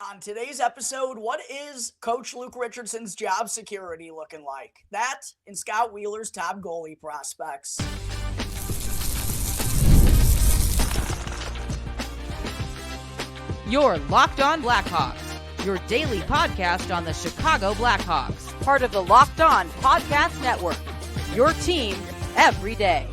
On today's episode, what is Coach Luke Richardson's job security looking like? That and Scott Wheeler's top goalie prospects. You're Locked On Blackhawks, your daily podcast on the Chicago Blackhawks, part of the Locked On Podcast Network, your team every day.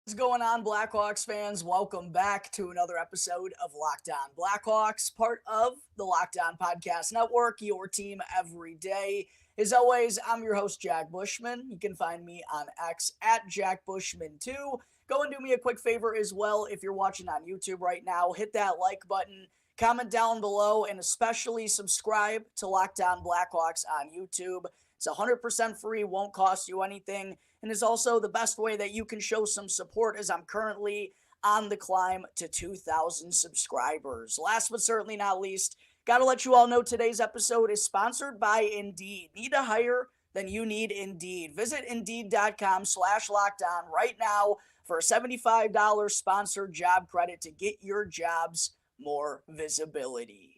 What's going on, Blackhawks fans? Welcome back to another episode of Locked On Blackhawks, part of the Locked On Podcast Network, your team every day. As always, I'm your host, Jack Bushman. You can find me on X at Jack Bushman2. Go and do me a quick favor as well. If you're watching on YouTube right now, hit that like button, comment down below, and especially subscribe to Locked On Blackhawks on YouTube. It's 100% free, won't cost you anything, and is also the best way that you can show some support as I'm currently on the climb to 2,000 subscribers. Last but certainly not least, got to let you all know today's episode is sponsored by Indeed. Need to hire? Then you need Indeed. Visit Indeed.com/lockedon right now for a $75 sponsored job credit to get your jobs more visibility.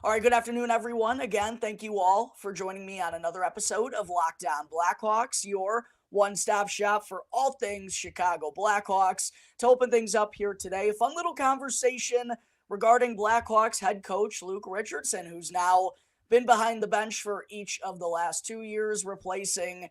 All right, good afternoon, everyone. Again, thank you all for joining me on another episode of Locked On Blackhawks, your one-stop shop for all things Chicago Blackhawks. To open things up here today, a fun little conversation regarding Blackhawks head coach Luke Richardson, who's now been behind the bench for each of the last 2 years, replacing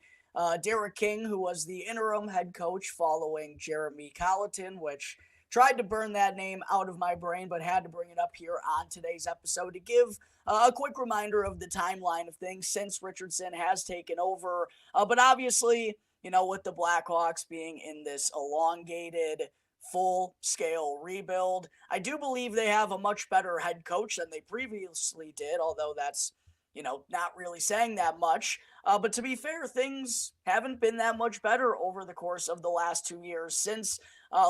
Derek King, who was the interim head coach following Jeremy Colleton, which tried to burn that name out of my brain, but had to bring it up here on today's episode to give a quick reminder of the timeline of things since Richardson has taken over. But obviously, you know, with the Blackhawks being in this elongated, full-scale rebuild, I do believe they have a much better head coach than they previously did, although that's, you know, not really saying that much. But to be fair, things haven't been that much better over the course of the last 2 years since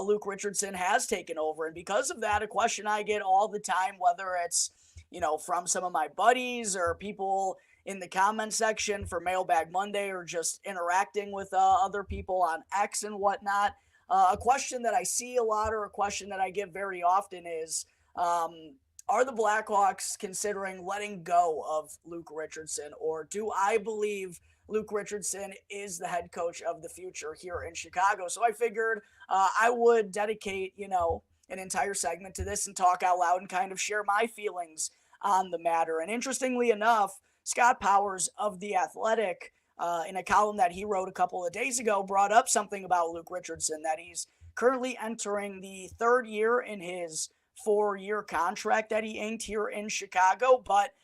Luke Richardson has taken over. And because of that, a question I get all the time, whether it's, you know, from some of my buddies or people in the comment section for Mailbag Monday or just interacting with other people on X and whatnot, a question that I see a lot or a question that I get very often is, are the Blackhawks considering letting go of Luke Richardson, or do I believe Luke Richardson is the head coach of the future here in Chicago? So I figured I would dedicate, you know, an entire segment to this and talk out loud and kind of share my feelings on the matter. And interestingly enough, Scott Powers of The Athletic, in a column that he wrote a couple of days ago, brought up something about Luke Richardson, that he's currently entering the third year in his 4-year contract that he inked here in Chicago, but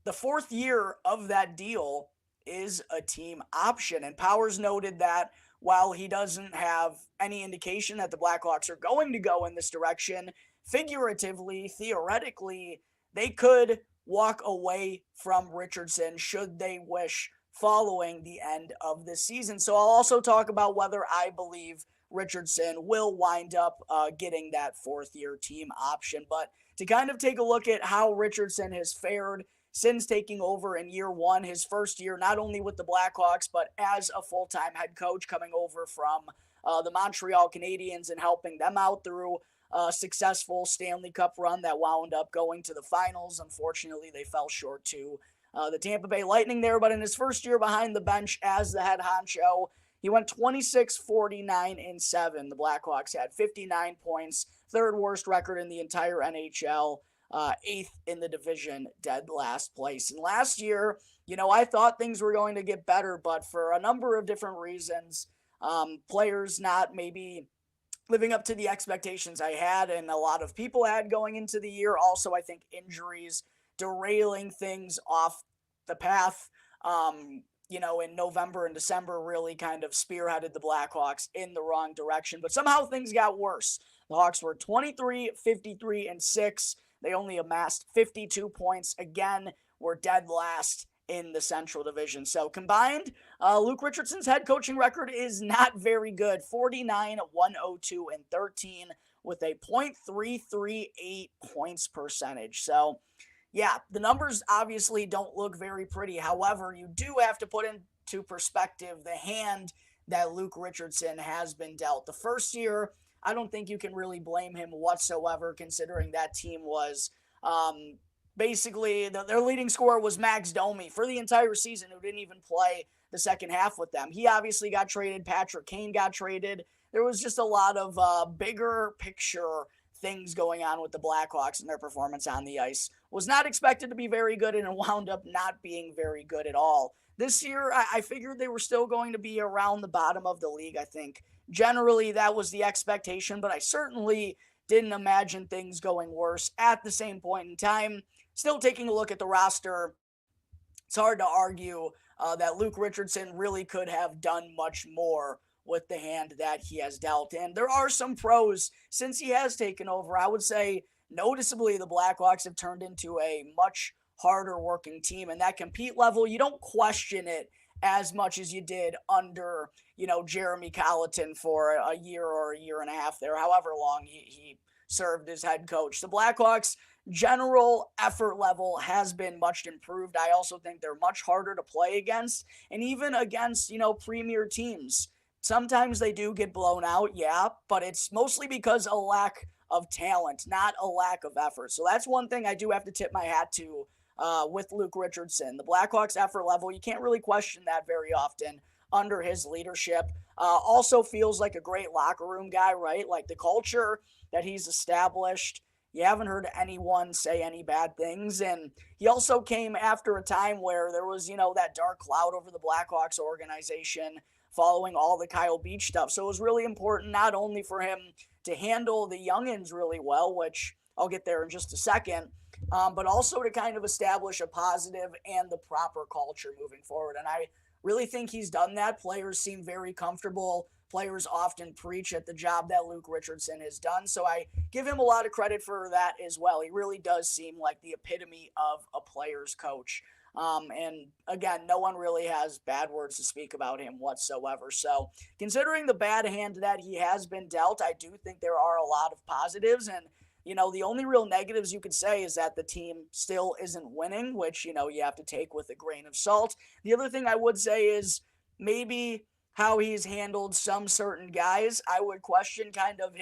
the fourth year of that deal is a team option. And Powers noted that while he doesn't have any indication that the Blackhawks are going to go in this direction, figuratively, theoretically, they could walk away from Richardson should they wish following the end of this season. So I'll also talk about whether I believe Richardson will wind up getting that fourth-year team option. But to kind of take a look at how Richardson has fared since taking over in year one, his first year, not only with the Blackhawks, but as a full-time head coach coming over from the Montreal Canadiens and helping them out through a successful Stanley Cup run that wound up going to the finals. Unfortunately, they fell short to the Tampa Bay Lightning there, but in his first year behind the bench as the head honcho, he went 26-49-7. The Blackhawks had 59 points, third worst record in the entire NHL, eighth in the division, dead last place. And last year, you know, I thought things were going to get better, but for a number of different reasons, players not maybe living up to the expectations I had and a lot of people had going into the year. Also, I think injuries derailing things off the path, you know, in November and December really kind of spearheaded the Blackhawks in the wrong direction. But somehow things got worse. The Hawks were 23-53-6. They only amassed 52 points. Again, were dead last in the Central Division. So combined, Luke Richardson's head coaching record is not very good. 49-102-13 with a .338 points percentage. So yeah, the numbers obviously don't look very pretty. However, you do have to put into perspective the hand that Luke Richardson has been dealt. The first year, I don't think you can really blame him whatsoever, considering that team was basically their leading scorer was Max Domi for the entire season, who didn't even play the second half with them. He obviously got traded. Patrick Kane got traded. There was just a lot of bigger picture things going on with the Blackhawks, and their performance on the ice was not expected to be very good, and it wound up not being very good at all. This year, I figured they were still going to be around the bottom of the league, I think. Generally, that was the expectation, but I certainly didn't imagine things going worse. At the same point in time, still taking a look at the roster, it's hard to argue that Luke Richardson really could have done much more with the hand that he has dealt. And there are some pros since he has taken over. I would say noticeably the Blackhawks have turned into a much harder working team, and that compete level, you don't question it as much as you did under, Jeremy Colleton for a year or a year and a half there, however long he served as head coach. The Blackhawks' general effort level has been much improved. I also think they're much harder to play against, and even against, premier teams. Sometimes they do get blown out, yeah, but it's mostly because of a lack of talent, not a lack of effort. So that's one thing I do have to tip my hat to with Luke Richardson. The Blackhawks' effort level, you can't really question that very often under his leadership. Also feels like a great locker room guy, right? Like the culture that he's established, you haven't heard anyone say any bad things. And he also came after a time where there was, that dark cloud over the Blackhawks organization following all the Kyle Beach stuff. So it was really important not only for him to handle the youngins really well, which I'll get there in just a second, but also to kind of establish a positive and the proper culture moving forward. And I really think he's done that. Players seem very comfortable. Players often preach at the job that Luke Richardson has done. So I give him a lot of credit for that as well. He really does seem like the epitome of a player's coach. And again, no one really has bad words to speak about him whatsoever. So considering the bad hand that he has been dealt, I do think there are a lot of positives. And, the only real negatives you could say is that the team still isn't winning, which, you have to take with a grain of salt. The other thing I would say is maybe how he's handled some certain guys. I would question kind of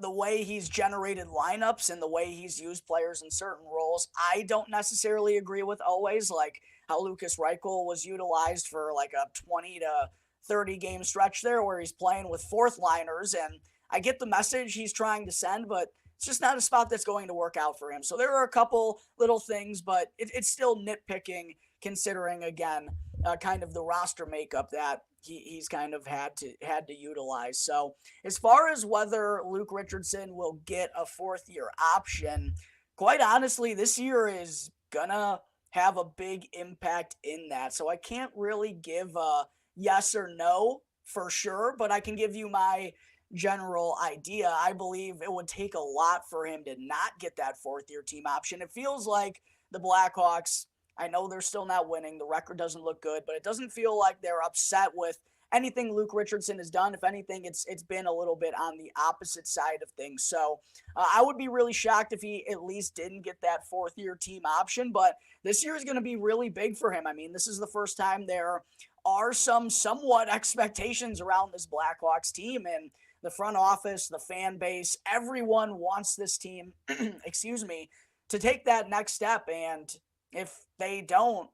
the way he's generated lineups and the way he's used players in certain roles. I don't necessarily agree with always, like how Lucas Reichel was utilized for like a 20 to 30 game stretch there where he's playing with fourth liners. And I get the message he's trying to send, but it's just not a spot that's going to work out for him. So there are a couple little things, but it's still nitpicking considering, again, kind of the roster makeup that he's kind of had to utilize. So as far as whether Luke Richardson will get a fourth-year option, quite honestly, this year is gonna have a big impact in that. So I can't really give a yes or no for sure, but I can give you my general idea. I believe it would take a lot for him to not get that fourth-year team option. It feels like the Blackhawks, I know they're still not winning. The record doesn't look good, but it doesn't feel like they're upset with anything Luke Richardson has done. If anything, it's been a little bit on the opposite side of things. So I would be really shocked if he at least didn't get that fourth-year team option, but this year is going to be really big for him. I mean, this is the first time there are some somewhat expectations around this Blackhawks team, and the front office, the fan base, everyone wants this team, to take that next step. And if they don't,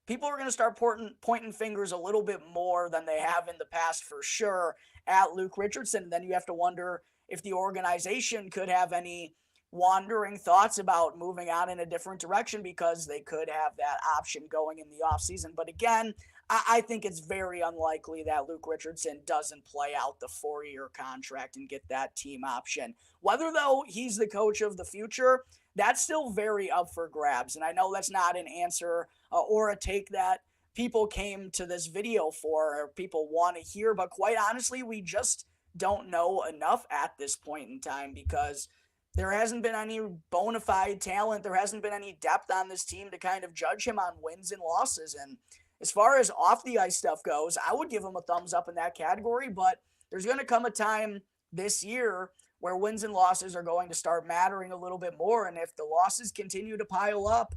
people are going to start pointing fingers a little bit more than they have in the past for sure at Luke Richardson. Then you have to wonder if the organization could have any wandering thoughts about moving on in a different direction because they could have that option going in the offseason. But again, I think it's very unlikely that Luke Richardson doesn't play out the 4-year contract and get that team option. Whether, though, he's the coach of the future, that's still very up for grabs. And I know that's not an answer or a take that people came to this video for or people want to hear. But quite honestly, we just don't know enough at this point in time because there hasn't been any bona fide talent. There hasn't been any depth on this team to kind of judge him on wins and losses. And as far as off the ice stuff goes, I would give him a thumbs up in that category. But there's going to come a time this year where wins and losses are going to start mattering a little bit more. And if the losses continue to pile up,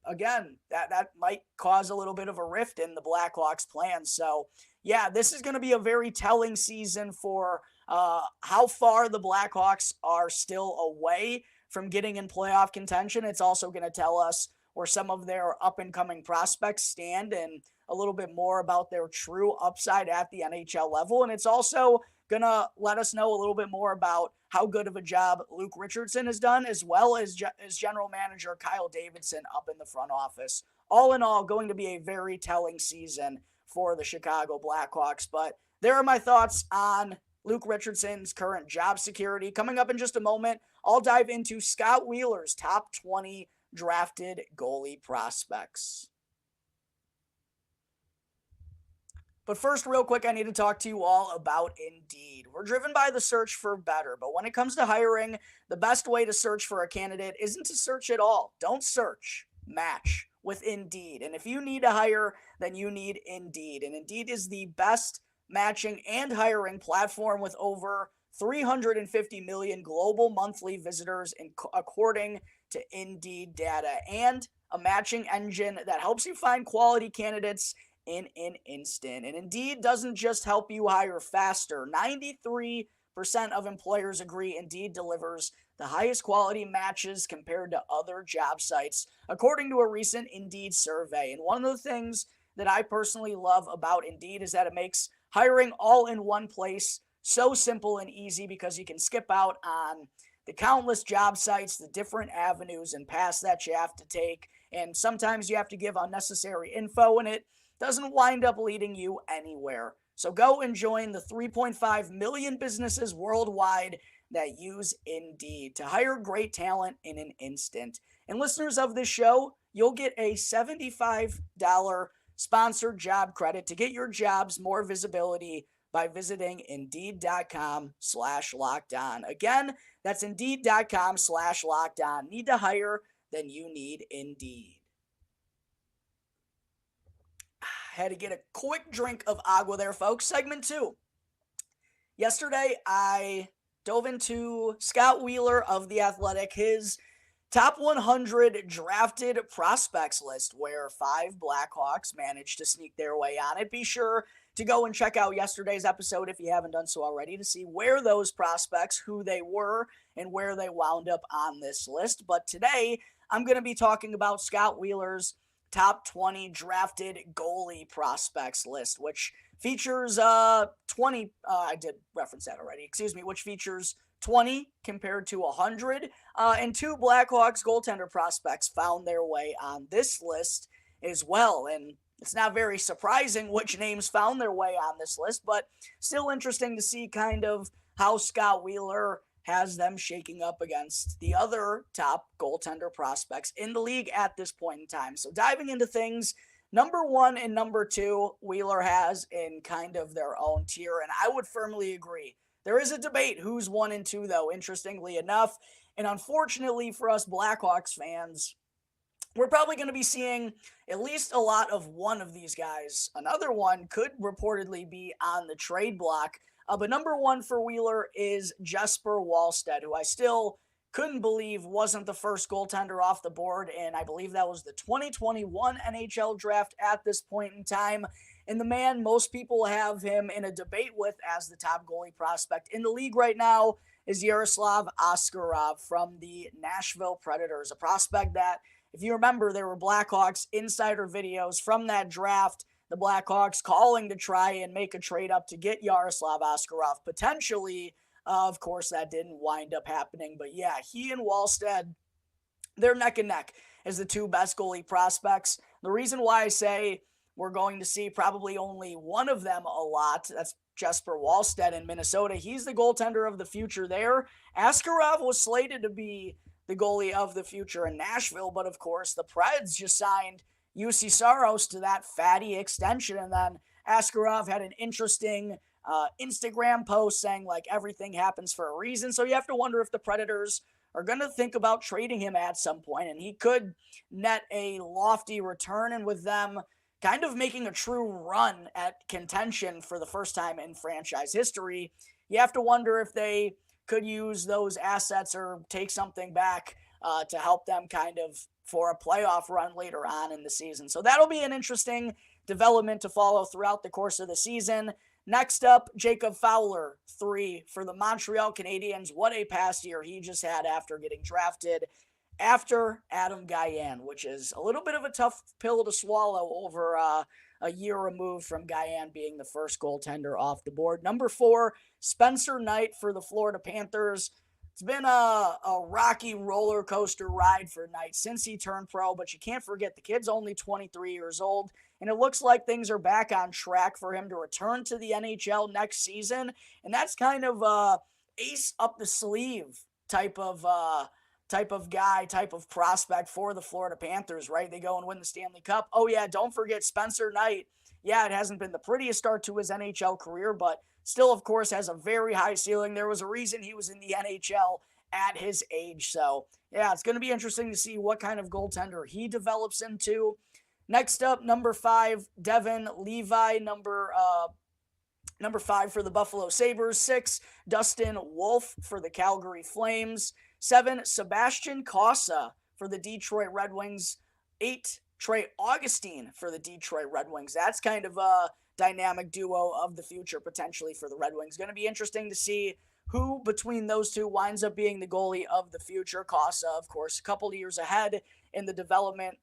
again, that might cause a little bit of a rift in the Blackhawks' plans. So, yeah, this is going to be a very telling season for how far the Blackhawks are still away from getting in playoff contention. It's also going to tell us where some of their up-and-coming prospects stand and a little bit more about their true upside at the NHL level. And it's also going to let us know a little bit more about how good of a job Luke Richardson has done, as well as general manager Kyle Davidson up in the front office. All in all, going to be a very telling season for the Chicago Blackhawks. But there are my thoughts on Luke Richardson's current job security. Coming up in just a moment, I'll dive into Scott Wheeler's top 20 drafted goalie prospects. But first, real quick, I need to talk to you all about Indeed. We're driven by the search for better, but when it comes to hiring, the best way to search for a candidate isn't to search at all. Don't search, match with Indeed. And if you need to hire, then you need Indeed. And Indeed is the best matching and hiring platform with over 350 million global monthly visitors according to Indeed data, and a matching engine that helps you find quality candidates in an instant. And Indeed doesn't just help you hire faster. 93% of employers agree Indeed delivers the highest quality matches compared to other job sites, according to a recent Indeed survey. And one of the things that I personally love about Indeed is that it makes hiring all in one place so simple and easy, because you can skip out on the countless job sites, the different avenues and paths that you have to take. And sometimes you have to give unnecessary info, and it doesn't wind up leading you anywhere. So go and join the 3.5 million businesses worldwide that use Indeed to hire great talent in an instant. And listeners of this show, you'll get a $75 sponsored job credit to get your jobs more visibility by visiting Indeed.com/lockedon. Again, that's Indeed.com/lockedon. Need to hire? Then you need Indeed. Had to get a quick drink of agua there, folks. Segment 2. Yesterday, I dove into Scott Wheeler of The Athletic, his top 100 drafted prospects list, where 5 Blackhawks managed to sneak their way on it. Be sure to go and check out yesterday's episode if you haven't done so already to see where those prospects, who they were, and where they wound up on this list. But today, I'm going to be talking about Scott Wheeler's top 20 drafted goalie prospects list, which features 20, I did reference that already, which features 20 compared to 100, and 2 Blackhawks goaltender prospects found their way on this list as well. And it's not very surprising which names found their way on this list, but still interesting to see kind of how Scott Wheeler has them shaking up against the other top goaltender prospects in the league at this point in time. So diving into things, number 1 and number 2, Wheeler has in kind of their own tier, and I would firmly agree. There is a debate who's 1 and 2, though, interestingly enough, and unfortunately for us Blackhawks fans, we're probably going to be seeing at least a lot of one of these guys. Another one could reportedly be on the trade block. But number 1 for Wheeler is Jesper Wallstedt, who I still couldn't believe wasn't the first goaltender off the board, and I believe that was the 2021 NHL draft at this point in time. And the man, most people have him in a debate with as the top goalie prospect in the league right now, is Yaroslav Askarov from the Nashville Predators, a prospect that, if you remember, there were Blackhawks insider videos from that draft, the Blackhawks calling to try and make a trade up to get Yaroslav Askarov potentially. Of course, that didn't wind up happening. But yeah, he and Wallstedt, they're neck and neck as the 2 best goalie prospects. The reason why I say we're going to see probably only one of them a lot, that's Jesper Wallstedt in Minnesota. He's the goaltender of the future there. Askarov was slated to be the goalie of the future in Nashville, but of course, the Preds just signed UC Saros to that fatty extension, and then Askarov had an interesting Instagram post saying like everything happens for a reason. So you have to wonder if the Predators are going to think about trading him at some point, and he could net a lofty return, and with them kind of making a true run at contention for the first time in franchise history, you have to wonder if they could use those assets or take something back to help them kind of for a playoff run later on in the season. So that'll be an interesting development to follow throughout the course of the season. Next up, Jacob Fowler, 3 for the Montreal Canadiens. What a past year he just had after getting drafted after Adam Guyan, which is a little bit of a tough pill to swallow over a year removed from Guyan being the first goaltender off the board. Number 4, Spencer Knight for the Florida Panthers. It's been a rocky roller coaster ride for Knight since he turned pro, but you can't forget the kid's only 23 years old, and it looks like things are back on track for him to return to the NHL next season, and that's kind of ace up the sleeve type of guy, type of prospect for the Florida Panthers, right? They go and win the Stanley Cup. Oh yeah, don't forget Spencer Knight. Yeah, it hasn't been the prettiest start to his NHL career, but still, of course, has a very high ceiling. There was a reason he was in the NHL at his age. So, yeah, it's going to be interesting to see what kind of goaltender he develops into. Next up, number 5, Devin Levi, number 5 for the Buffalo Sabres. 6, Dustin Wolf for the Calgary Flames. 7, Sebastian Cossa for the Detroit Red Wings. 8, Trey Augustine for the Detroit Red Wings. That's kind of a dynamic duo of the future potentially for the Red Wings. Going to be interesting to see who between those two winds up being the goalie of the future. Cossa, of course, a couple of years ahead in the development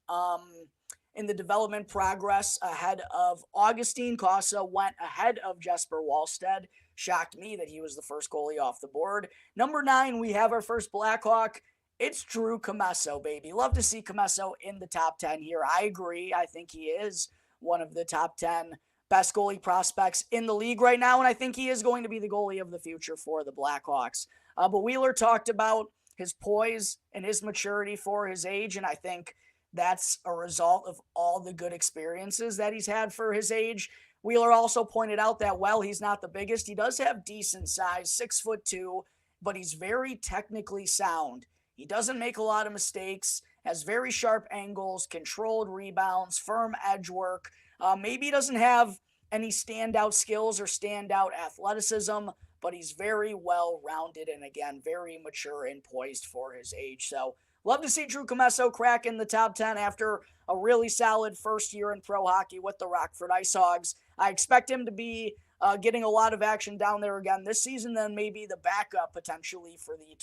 progress ahead of Augustine. Cossa went ahead of Jesper Wallstedt. Shocked me that he was the first goalie off the board. Number 9, we have our first Blackhawk. It's Drew Commesso, baby. Love to see Commesso in the top 10 here. I agree. I think he is one of the top 10 best goalie prospects in the league right now, and I think he is going to be the goalie of the future for the Blackhawks. But Wheeler talked about his poise and his maturity for his age, and I think that's a result of all the good experiences that he's had for his age. Wheeler also pointed out that while he's not the biggest, he does have decent size, 6'2", but he's very technically sound. He doesn't make a lot of mistakes, has very sharp angles, controlled rebounds, firm edge work. Maybe he doesn't have any standout skills or standout athleticism, but he's very well-rounded and, again, very mature and poised for his age. So, love to see Drew Commesso crack in the top 10 after a really solid first year in pro hockey with the Rockford Ice Hogs. I expect him to be getting a lot of action down there again this season, then maybe the backup potentially for the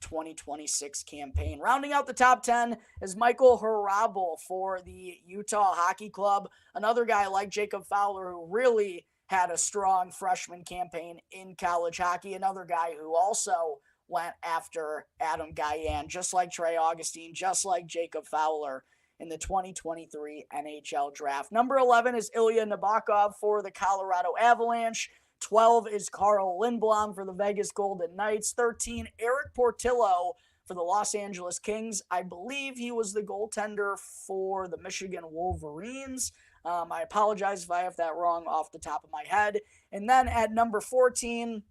2025-2026 campaign. Rounding out the top 10 is Michael Hrabal for the Utah Hockey Club. Another guy like Jacob Fowler who really had a strong freshman campaign in college hockey. Another guy who also went after Adam Guyan, just like Trey Augustine, just like Jacob Fowler in the 2023 NHL Draft. Number 11 is Ilya Nabokov for the Colorado Avalanche. 12 is Carl Lindblom for the Vegas Golden Knights. 13, Eric Portillo for the Los Angeles Kings. I believe he was the goaltender for the Michigan Wolverines. I apologize if I have that wrong off the top of my head. And then at number 14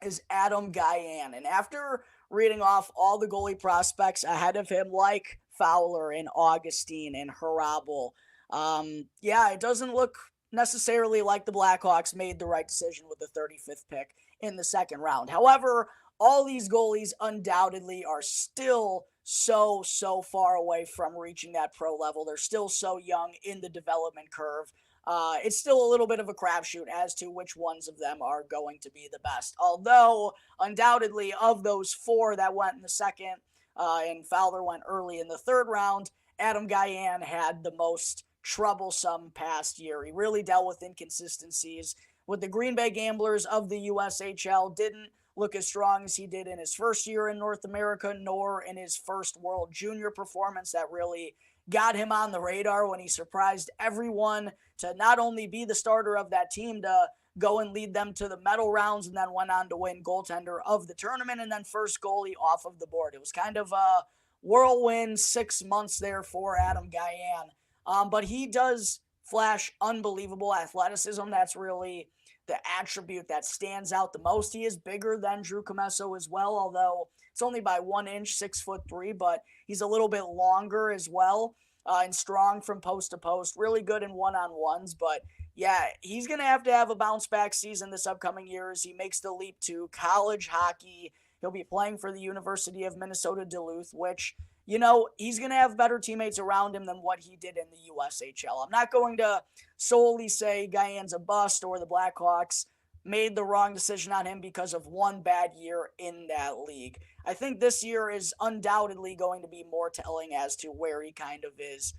is Adam Guyan. And after reading off all the goalie prospects ahead of him, like Fowler and Augustine and Hrabal, it doesn't look necessarily like the Blackhawks made the right decision with the 35th pick in the second round. However, all these goalies undoubtedly are still so far away from reaching that pro level. They're still so young in the development curve. It's still a little bit of a crapshoot as to which ones of them are going to be the best. Although, undoubtedly, of those 4 that went in the second, and Fowler went early in the third round, Adam Guyan had the most troublesome past year. He really dealt with inconsistencies. With the Green Bay Gamblers of the USHL, didn't look as strong as he did in his first year in North America, nor in his first World Junior performance that really got him on the radar when he surprised everyone to not only be the starter of that team, to go and lead them to the medal rounds, and then went on to win goaltender of the tournament and then first goalie off of the board. It was kind of a whirlwind 6 months there for Adam Guyan. But he does flash unbelievable athleticism. That's really the attribute that stands out the most. He is bigger than Drew Commesso as well, although it's only by 1 inch, 6'3", but he's a little bit longer as well, and strong from post to post. Really good in one-on-ones, but yeah, he's going to have a bounce-back season this upcoming year as he makes the leap to college hockey. He'll be playing for the University of Minnesota Duluth, which he's going to have better teammates around him than what he did in the USHL. I'm not going to solely say Guyan's a bust or the Blackhawks made the wrong decision on him because of one bad year in that league. I think this year is undoubtedly going to be more telling as to where he kind of is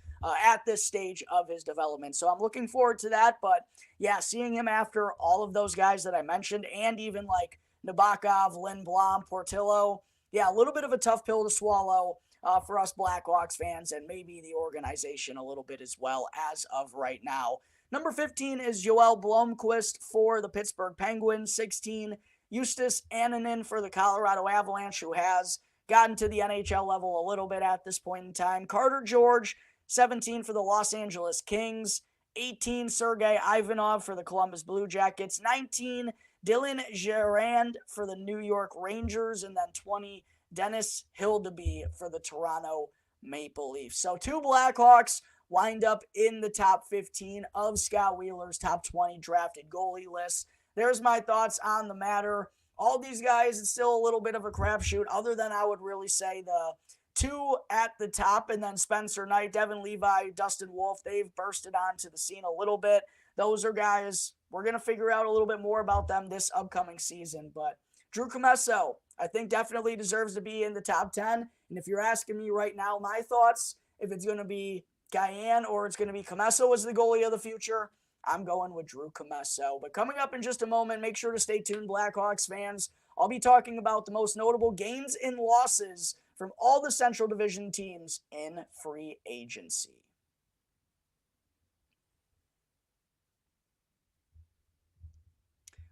at this stage of his development. So I'm looking forward to that. But yeah, seeing him after all of those guys that I mentioned, and even like Nabokov, Lindblom, Portillo, yeah, a little bit of a tough pill to swallow for us Blackhawks fans and maybe the organization a little bit as well as of right now. Number 15 is Joel Blomqvist for the Pittsburgh Penguins. 16, Justus Annunen for the Colorado Avalanche, who has gotten to the NHL level a little bit at this point in time. Carter George, 17 for the Los Angeles Kings. 18, Sergei Ivanov for the Columbus Blue Jackets. 19, Dylan Gerand for the New York Rangers. And then 20, Dennis Hildeby for the Toronto Maple Leafs. So 2 Blackhawks wind up in the top 15 of Scott Wheeler's top 20 drafted goalie list. There's my thoughts on the matter. All these guys, it's still a little bit of a crapshoot, other than I would really say the 2 at the top, and then Spencer Knight, Devin Levi, Dustin Wolf, they've bursted onto the scene a little bit. Those are guys, we're going to figure out a little bit more about them this upcoming season. But Drew Commesso, I think definitely deserves to be in the top 10. And if you're asking me right now, my thoughts, if it's going to be Guyan or it's going to be Commesso as the goalie of the future, I'm going with Drew Commesso. But coming up in just a moment, make sure to stay tuned, Blackhawks fans. I'll be talking about the most notable gains and losses from all the Central Division teams in free agency.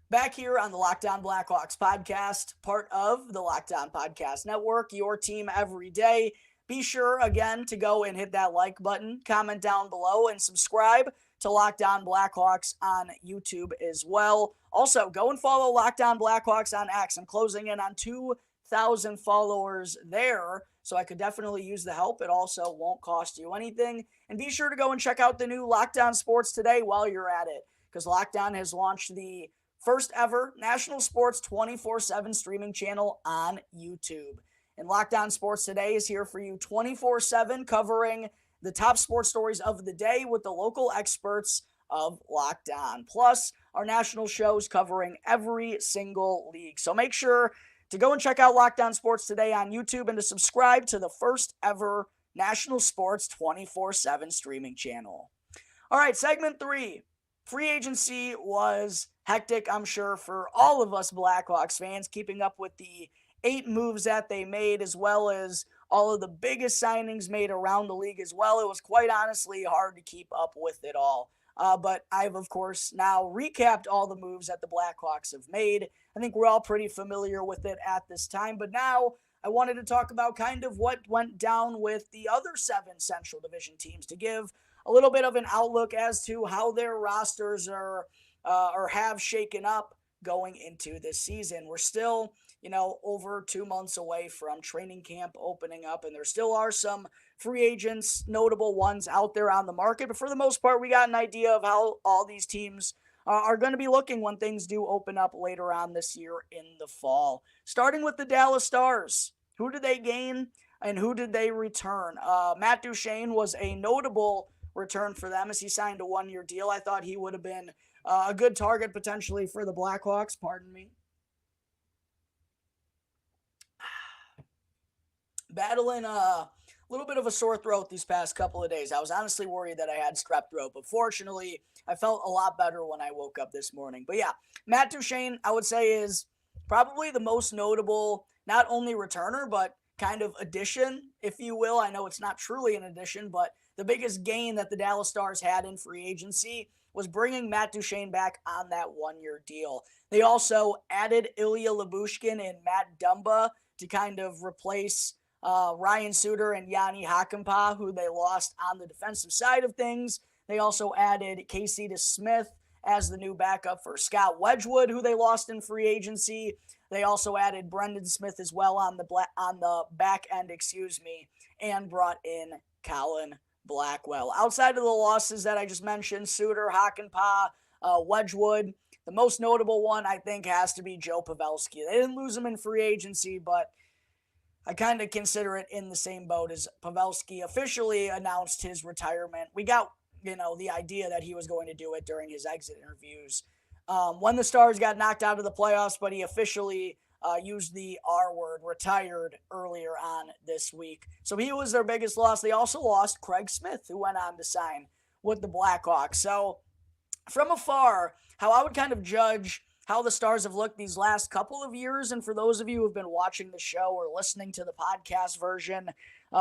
Back here on the Locked On Blackhawks podcast, part of the Locked On Podcast Network, your team every day. Be sure, again, to go and hit that like button, comment down below, and subscribe to Locked On Blackhawks on YouTube as well. Also, go and follow Locked On Blackhawks on X. I'm closing in on 2,000 followers there, so I could definitely use the help. It also won't cost you anything. And be sure to go and check out the new Locked On Sports Today while you're at it, because Locked On has launched the first ever national sports 24/7 streaming channel on YouTube. And Locked On Sports Today is here for you 24/7, covering the top sports stories of the day with the local experts of Locked On. Plus, our national shows covering every single league. So make sure to go and check out Locked On Sports Today on YouTube and to subscribe to the first ever national sports 24/7 streaming channel. All right, segment 3. Free agency was hectic, I'm sure, for all of us Blackhawks fans, keeping up with the 8 moves that they made, as well as all of the biggest signings made around the league as well. It was quite honestly hard to keep up with it all. But I've, of course, now recapped all the moves that the Blackhawks have made. I think we're all pretty familiar with it at this time. But now I wanted to talk about kind of what went down with the other 7 Central Division teams to give a little bit of an outlook as to how their rosters are or have shaken up going into this season. We're still, over 2 months away from training camp opening up, and there still are some free agents, notable ones out there on the market. But for the most part, we got an idea of how all these teams are going to be looking when things do open up later on this year in the fall. Starting with the Dallas Stars. Who did they gain and who did they return? Matt Duchene was a notable return for them as he signed a 1-year deal. I thought he would have been a good target potentially for the Blackhawks. Pardon me. Battling a little bit of a sore throat these past couple of days. I was honestly worried that I had strep throat, but fortunately, I felt a lot better when I woke up this morning. But yeah, Matt Duchene, I would say, is probably the most notable, not only returner, but kind of addition, if you will. I know it's not truly an addition, but the biggest gain that the Dallas Stars had in free agency was bringing Matt Duchene back on that 1-year deal. They also added Ilya Lyubushkin and Matt Dumba to kind of replace Ryan Suter and Yanni Hakanpää, who they lost on the defensive side of things. They also added Casey DeSmith as the new backup for Scott Wedgwood, who they lost in free agency. They also added Brendan Smith as well on the back end, and brought in Colin Blackwell. Outside of the losses that I just mentioned, Suter, Hakanpää, Wedgwood, the most notable one I think has to be Joe Pavelski. They didn't lose him in free agency, but I kind of consider it in the same boat as Pavelski officially announced his retirement. We got, the idea that he was going to do it during his exit interviews when the Stars got knocked out of the playoffs, but he officially used the R word, retired, earlier on this week. So he was their biggest loss. They also lost Craig Smith, who went on to sign with the Blackhawks. So from afar, how I would kind of judge how the Stars have looked these last couple of years, and for those of you who have been watching the show or listening to the podcast version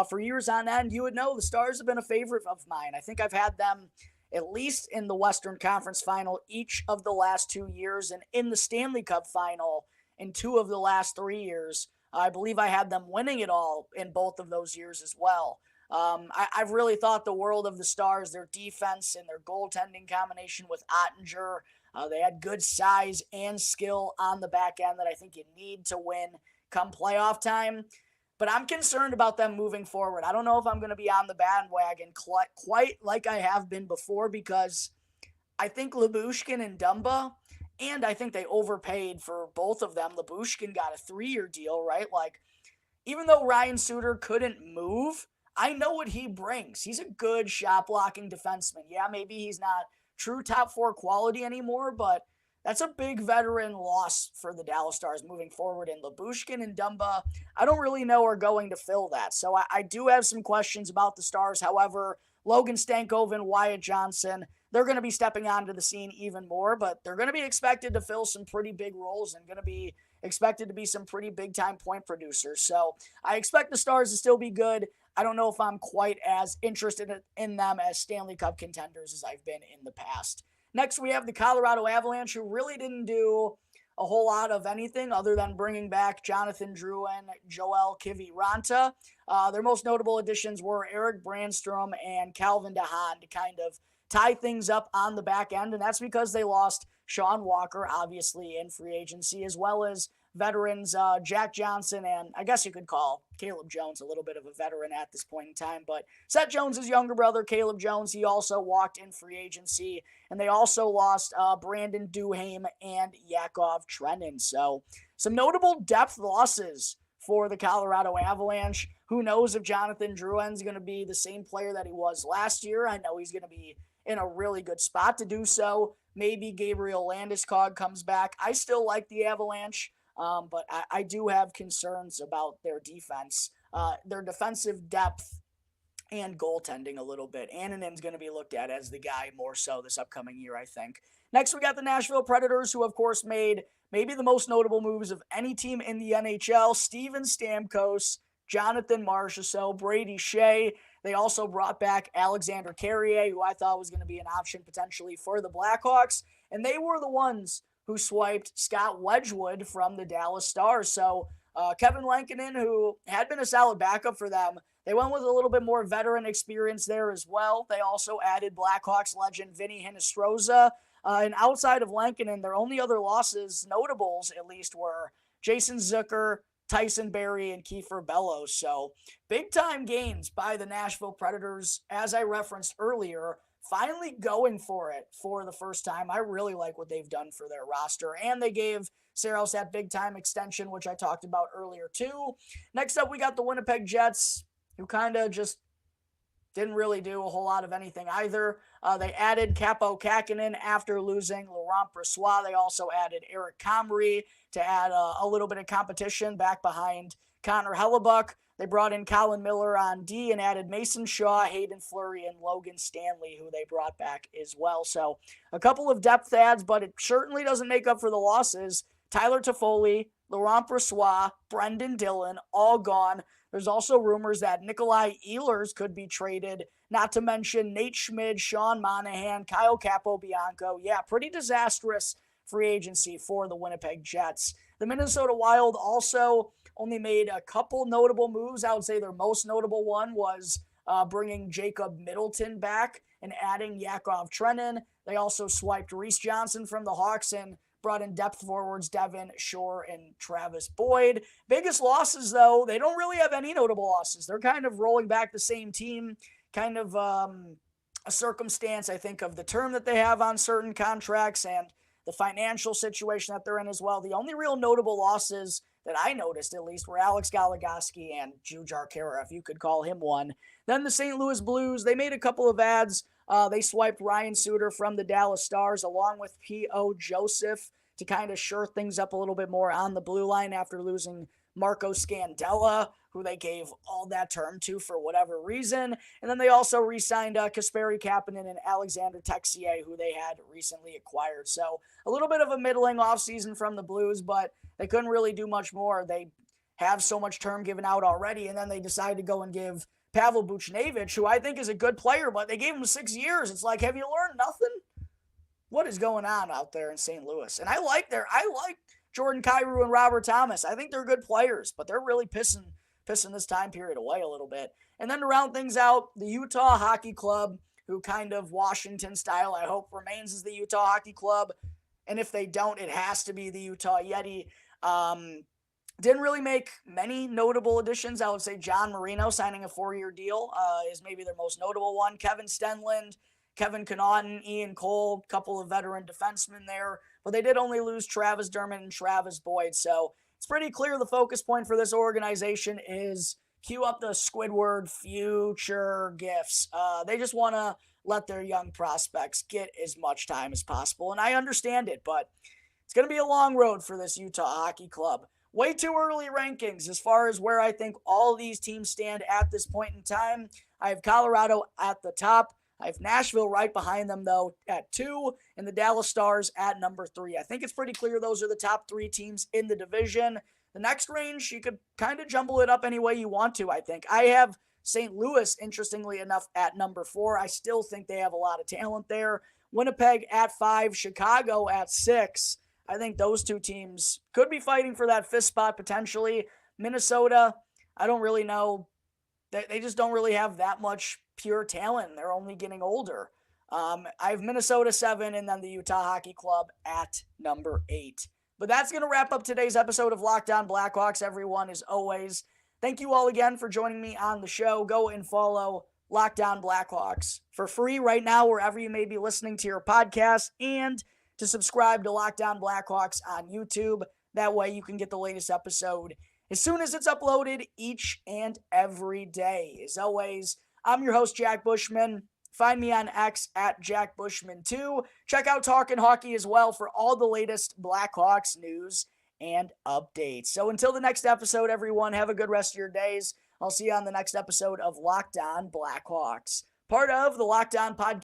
for years on end, you would know the Stars have been a favorite of mine. I think I've had them at least in the Western Conference Final each of the last 2 years, and in the Stanley Cup Final in 2 of the last 3 years. I believe I had them winning it all in both of those years as well. I've really thought the world of the Stars, their defense and their goaltending combination with Ottinger. They had good size and skill on the back end that I think you need to win come playoff time. But I'm concerned about them moving forward. I don't know if I'm going to be on the bandwagon quite like I have been before, because I think Lyubushkin and Dumba, and I think they overpaid for both of them. Lyubushkin got a 3-year deal, right? Like, even though Ryan Suter couldn't move, I know what he brings. He's a good shot-blocking defenseman. Yeah, maybe he's not true top 4 quality anymore, but that's a big veteran loss for the Dallas Stars moving forward. And Lyubushkin and Dumba, I don't really know are going to fill that. So I do have some questions about the Stars. However, Logan Stankoven, Wyatt Johnson, they're going to be stepping onto the scene even more, but they're going to be expected to fill some pretty big roles and going to be expected to be some pretty big-time point producers. So I expect the Stars to still be good. I don't know if I'm quite as interested in them as Stanley Cup contenders as I've been in the past. Next, we have the Colorado Avalanche, who really didn't do a whole lot of anything other than bringing back Jonathan Drouin, Joel Kiviranta. Their most notable additions were Eric Brandstrom and Calvin DeHaan to kind of tie things up on the back end, and that's because they lost Sean Walker, obviously, in free agency, as well as veterans Jack Johnson, and I guess you could call Caleb Jones a little bit of a veteran at this point in time, but Seth Jones' younger brother, Caleb Jones, he also walked in free agency, and they also lost Brandon Duhaime and Yakov Trenin. So some notable depth losses for the Colorado Avalanche. Who knows if Jonathan Drouin's going to be the same player that he was last year? I know he's going to be in a really good spot to do so. Maybe Gabriel Landeskog comes back. I still like the Avalanche. But I do have concerns about their defense, their defensive depth, and goaltending a little bit. Annanen's going to be looked at as the guy more so this upcoming year, I think. Next, we got the Nashville Predators, who, of course, made maybe the most notable moves of any team in the NHL. Steven Stamkos, Jonathan Marchessault, Brady Shea. They also brought back Alexander Carrier, who I thought was going to be an option potentially for the Blackhawks. And they were the ones who swiped Scott Wedgwood from the Dallas Stars. So Kevin Lankinen, who had been a solid backup for them, they went with a little bit more veteran experience there as well. They also added Blackhawks legend Vinny Hinostroza. And outside of Lankinen, their only other losses, notables at least, were Jason Zucker, Tyson Barrie, and Kiefer Bellows. So big-time gains by the Nashville Predators, as I referenced earlier, finally going for it for the first time. I really like what they've done for their roster. And they gave Saros that big-time extension, which I talked about earlier too. Next up, we got the Winnipeg Jets, who kind of just didn't really do a whole lot of anything either. They added Capo Kakinen after losing Laurent Brossoit. They also added Eric Comrie to add a little bit of competition back behind Connor Hellebuck. They brought in Colin Miller on D and added Mason Shaw, Hayden Fleury, and Logan Stanley, who they brought back as well. So a couple of depth adds, but it certainly doesn't make up for the losses. Tyler Toffoli, Laurent Brossoit, Brendan Dillon, all gone. There's also rumors that Nikolai Ehlers could be traded, not to mention Nate Schmid, Sean Monahan, Kyle Capobianco. Yeah, pretty disastrous free agency for the Winnipeg Jets. The Minnesota Wild also only made a couple notable moves. I would say their most notable one was bringing Jacob Middleton back and adding Yakov Trenin. They also swiped Reese Johnson from the Hawks and brought in depth forwards Devin Shore and Travis Boyd. Biggest losses, though, they don't really have any notable losses. They're kind of rolling back the same team, kind of a circumstance, I think, of the term that they have on certain contracts and the financial situation that they're in as well. The only real notable losses that I noticed at least were Alex Goligoski and Jujhar Khaira, if you could call him one. Then the St. Louis Blues, they made a couple of ads. They swiped Ryan Suter from the Dallas Stars along with P.O. Joseph to kind of shore things up a little bit more on the blue line after losing Marco Scandella, who they gave all that term to for whatever reason. And then they also re-signed Kasperi Kapanen and Alexander Texier, who they had recently acquired. So a little bit of a middling offseason from the Blues, but they couldn't really do much more. They have so much term given out already, and then they decided to go and give Pavel Buchnevich, who I think is a good player, but they gave him 6 years. It's like, have you learned nothing? What is going on out there in St. Louis? And I like Jordan Kyrou and Robert Thomas. I think they're good players, but they're really pissing this time period away a little bit. And then to round things out, the Utah Hockey Club, who kind of Washington style, I hope, remains as the Utah Hockey Club. And if they don't, it has to be the Utah Yeti. Didn't really make many notable additions. I would say John Marino signing a 4-year deal is maybe their most notable one. Kevin Stenlund, Kevin Connaughton, Ian Cole, couple of veteran defensemen there. But they did only lose Travis Dermott and Travis Boyd. So it's pretty clear the focus point for this organization is cue up the Squidward future gifts. They just want to let their young prospects get as much time as possible. And I understand it, but it's going to be a long road for this Utah Hockey Club. Way too early rankings as far as where I think all these teams stand at this point in time. I have Colorado at the top. I have Nashville right behind them, though, at 2, and the Dallas Stars at number 3. I think it's pretty clear those are the top 3 teams in the division. The next range, you could kind of jumble it up any way you want to, I think. I have St. Louis, interestingly enough, at number 4. I still think they have a lot of talent there. Winnipeg at 5, Chicago at 6. I think those two teams could be fighting for that 5th spot potentially. Minnesota, I don't really know. They just don't really have that much pure talent. They're only getting older. I have Minnesota 7 and then the Utah Hockey Club at number 8. But that's going to wrap up today's episode of Locked On Blackhawks, everyone, as always. Thank you all again for joining me on the show. Go and follow Locked On Blackhawks for free right now wherever you may be listening to your podcast, and to subscribe to Locked On Blackhawks on YouTube. That way you can get the latest episode as soon as it's uploaded each and every day. As always, I'm your host, Jack Bushman. Find me on X at Jack Bushman2. Check out Talkin' Hockey as well for all the latest Blackhawks news and updates. So until the next episode, everyone, have a good rest of your days. I'll see you on the next episode of Locked On Blackhawks, part of the Locked On Podcast